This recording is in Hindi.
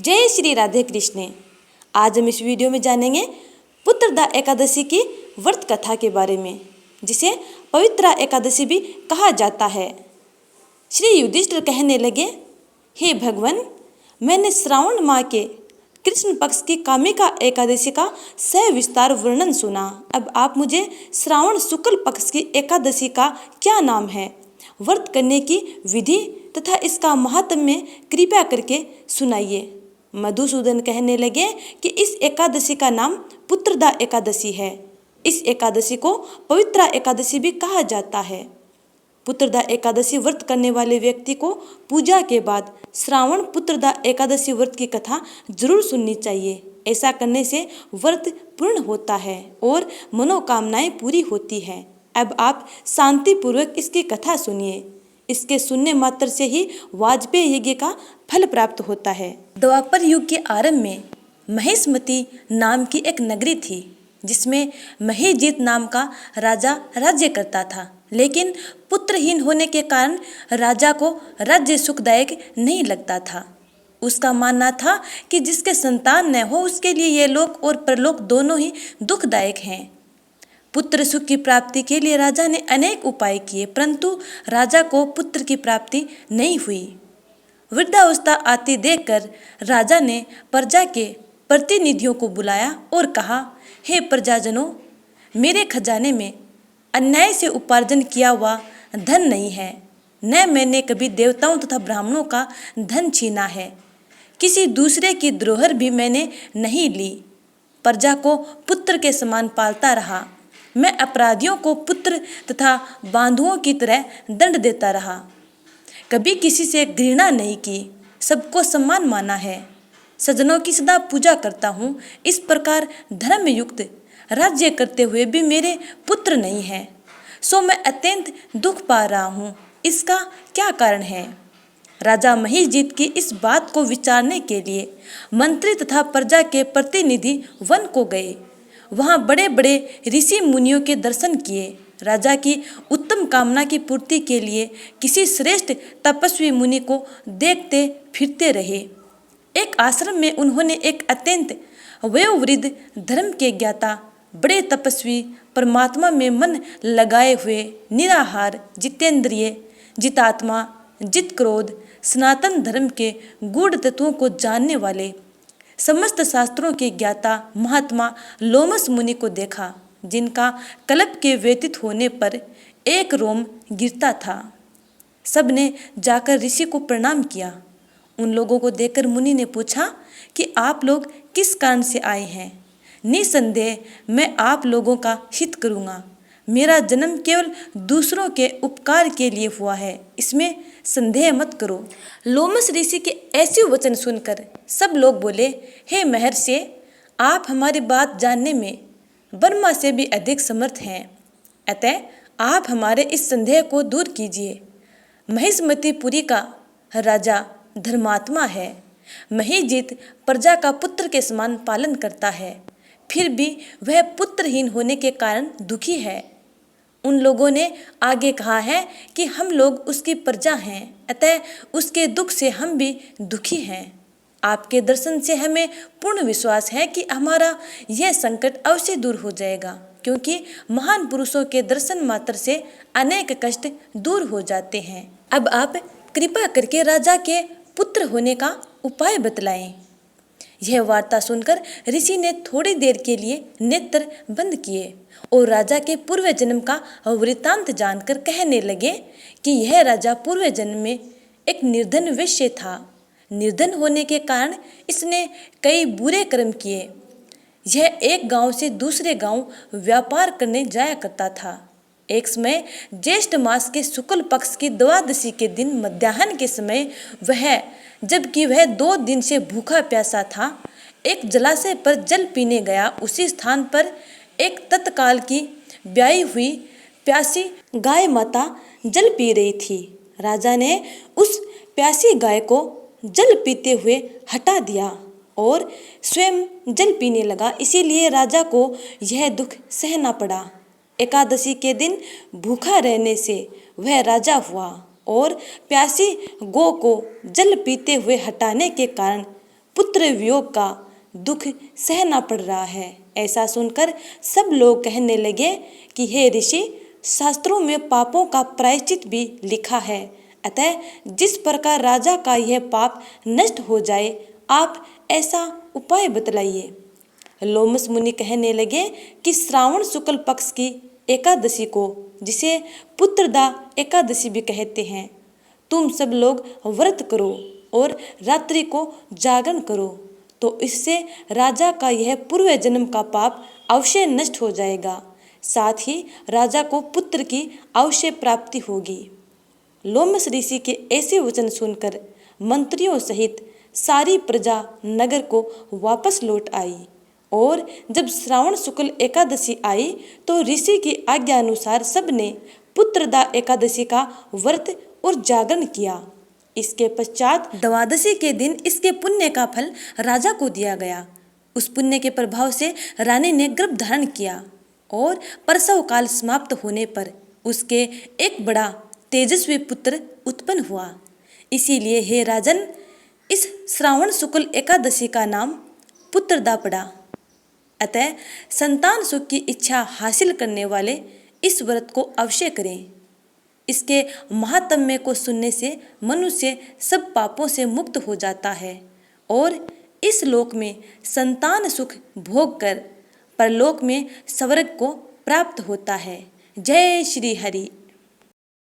जय श्री राधे कृष्ण। आज हम इस वीडियो में जानेंगे पुत्रदा एकादशी की व्रत कथा के बारे में, जिसे पवित्रा एकादशी भी कहा जाता है। श्री युधिष्ठिर कहने लगे, हे भगवान, मैंने श्रावण माह के कृष्ण पक्ष की कामिका एकादशी का सविस्तार वर्णन सुना। अब आप मुझे श्रावण शुक्ल पक्ष की एकादशी का क्या नाम है, व्रत करने की विधि तथा इसका महात्म्य कृपया करके सुनाइए। मधुसूदन कहने लगे कि इस एकादशी का नाम पुत्रदा एकादशी है। इस एकादशी को पवित्रा एकादशी भी कहा जाता है। पुत्रदा एकादशी व्रत करने वाले व्यक्ति को पूजा के बाद श्रावण पुत्रदा एकादशी व्रत की कथा जरूर सुननी चाहिए। ऐसा करने से व्रत पूर्ण होता है और मनोकामनाएं पूरी होती हैं। अब आप शांतिपूर्वक इसकी कथा सुनिए। इसके सुनने मात्र से ही वाजपेय यज्ञ का फल प्राप्त होता है। द्वापर युग के आरंभ में महेशमती नाम की एक नगरी थी, जिसमें महीजीत नाम का राजा राज्य करता था। लेकिन पुत्रहीन होने के कारण राजा को राज्य सुखदायक नहीं लगता था। उसका मानना था कि जिसके संतान न हो उसके लिए यह लोक और परलोक दोनों ही दुखदायक हैं। पुत्र सुख की प्राप्ति के लिए राजा ने अनेक उपाय किए, परंतु राजा को पुत्र की प्राप्ति नहीं हुई। वृद्धावस्था आती देखकर राजा ने प्रजा के प्रतिनिधियों को बुलाया और कहा, हे प्रजाजनों, मेरे खजाने में अन्याय से उपार्जन किया हुआ धन नहीं है, न मैंने कभी देवताओं तथा ब्राह्मणों का धन छीना है। किसी दूसरे की धरोहर भी मैंने नहीं ली। प्रजा को पुत्र के समान पालता रहा। मैं अपराधियों को पुत्र तथा बांधुओं की तरह दंड देता रहा। कभी किसी से घृणा नहीं की, सबको सम्मान माना है। सज्जनों की सदा पूजा करता हूँ। इस प्रकार धर्मयुक्त राज्य करते हुए भी मेरे पुत्र नहीं है, सो मैं अत्यंत दुख पा रहा हूँ। इसका क्या कारण है? राजा महीजीत की इस बात को विचारने के लिए मंत्री तथा प्रजा के प्रतिनिधि वन को गए। वहाँ बड़े बड़े ऋषि मुनियों के दर्शन किए। राजा की उत्तम कामना की पूर्ति के लिए किसी श्रेष्ठ तपस्वी मुनि को देखते फिरते रहे। एक आश्रम में उन्होंने एक अत्यंत वयोवृद्ध धर्म के ज्ञाता, बड़े तपस्वी, परमात्मा में मन लगाए हुए, निराहार, जितेंद्रिय, जितात्मा, जित क्रोध, सनातन धर्म के गूढ़ तत्वों को जानने वाले, समस्त शास्त्रों के ज्ञाता महात्मा लोमस मुनि को देखा, जिनका कल्प के व्यतीत होने पर एक रोम गिरता था। सबने जाकर ऋषि को प्रणाम किया। उन लोगों को देखकर मुनि ने पूछा कि आप लोग किस कारण से आए हैं? निसंदेह मैं आप लोगों का हित करूँगा। मेरा जन्म केवल दूसरों के उपकार के लिए हुआ है, इसमें संदेह मत करो। लोमस ऋषि के ऐसे वचन सुनकर सब लोग बोले, हे महर्षि, आप हमारी बात जानने में ब्रह्मा से भी अधिक समर्थ हैं, अतः आप हमारे इस संदेह को दूर कीजिए। महेशमतीपुरी का राजा धर्मात्मा है। महीजीत प्रजा का पुत्र के समान पालन करता है, फिर भी वह पुत्रहीन होने के कारण दुखी है। उन लोगों ने आगे कहा है कि हम लोग उसकी प्रजा हैं, अतः उसके दुख से हम भी दुखी हैं। आपके दर्शन से हमें पूर्ण विश्वास है कि हमारा यह संकट अवश्य दूर हो जाएगा, क्योंकि महान पुरुषों के दर्शन मात्र से अनेक कष्ट दूर हो जाते हैं। अब आप कृपा करके राजा के पुत्र होने का उपाय बतलाएं। यह वार्ता सुनकर ऋषि ने थोड़ी देर के लिए नेत्र बंद किए और राजा के पूर्व जन्म का वृत्तांत जानकर कहने लगे कि यह राजा पूर्व जन्म में एक निर्धन वैश्य था। निर्धन होने के कारण इसने कई बुरे कर्म किए। यह एक गांव से दूसरे गांव व्यापार करने जाया करता था। एक समय ज्येष्ठ मास के शुक्ल पक्ष की द्वादशी के दिन मध्याह्न के समय जबकि वह 2 दिन से भूखा प्यासा था, एक जलाशय पर जल पीने गया। उसी स्थान पर एक तत्काल की ब्याई हुई प्यासी गाय माता जल पी रही थी। राजा ने उस प्यासी गाय को जल पीते हुए हटा दिया और स्वयं जल पीने लगा। इसीलिए राजा को यह दुख सहना पड़ा। एकादशी के दिन भूखा रहने से वह राजा हुआ और प्यासी गौ को जल पीते हुए हटाने के कारण पुत्र वियोग का दुख सहना पड़ रहा है। ऐसा सुनकर सब लोग कहने लगे कि हे ऋषि, शास्त्रों में पापों का प्रायश्चित भी लिखा है, अतः जिस प्रकार राजा का यह पाप नष्ट हो जाए, आप ऐसा उपाय बतलाइए। लोमस मुनि कहने लगे कि श्रावण शुक्ल पक्ष की एकादशी को, जिसे पुत्रदा एकादशी भी कहते हैं, तुम सब लोग व्रत करो और रात्रि को जागरण करो, तो इससे राजा का यह पूर्व जन्म का पाप अवश्य नष्ट हो जाएगा, साथ ही राजा को पुत्र की अवश्य प्राप्ति होगी। लोमस ऋषि के ऐसे वचन सुनकर मंत्रियों सहित सारी प्रजा नगर को वापस लौट आई और जब श्रावण शुक्ल एकादशी आई तो ऋषि की आज्ञा अनुसार सबने पुत्रदा एकादशी का व्रत और जागरण किया। इसके पश्चात द्वादशी के दिन इसके पुण्य का फल राजा को दिया गया। उस पुण्य के प्रभाव से रानी ने गर्भ धारण किया और प्रसव काल समाप्त होने पर उसके एक बड़ा तेजस्वी पुत्र उत्पन्न हुआ। इसीलिए हे राजन, इस श्रावण शुक्ल एकादशी का नाम पुत्रदा पड़ा। अतः संतान सुख की इच्छा हासिल करने वाले इस व्रत को अवश्य करें। इसके महात्म्य को सुनने से मनुष्य सब पापों से मुक्त हो जाता है और इस लोक में संतान सुख भोग कर परलोक में स्वर्ग को प्राप्त होता है। जय श्री हरि।